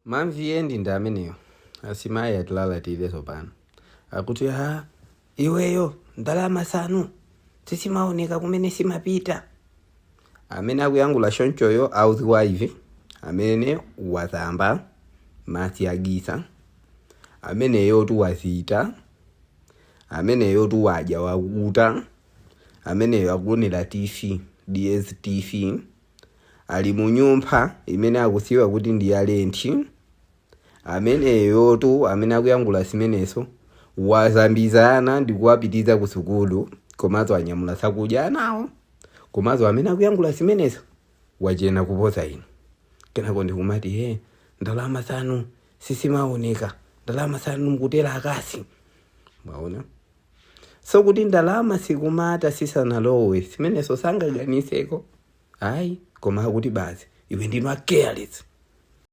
Mamviye ndi ndameneyo asimayi atilalatire tsopano akuti iweyo ndalama zanu sizimaoneka kumene zimapita. Amene akuyankhula chonchoyo auziwa ivi amene wazamba madzi agisa, ameneyo tuwazita, ameneyo tuwadya wakuta, ameneyo akuonera TV DSTV, ali munyumba imene akudziwa kuti ndi yalenti. Ameneyo tu amene akuyankhula zimenezo wazambizana ndi kuwapitiza ku sukulu, komanso anyamula zakudya nawo. Komanso amene akuyankhula zimenezo wachena kuposa inu. Kenako ndikumati ndalama zanu sizimaoneka, ndalama zanu mukutera akasi. Mwaona? So kuti ndalama sikumata sisanalowe zimenezo sangaganiseko. Ayi, koma akuti basi iwe ndinu careless.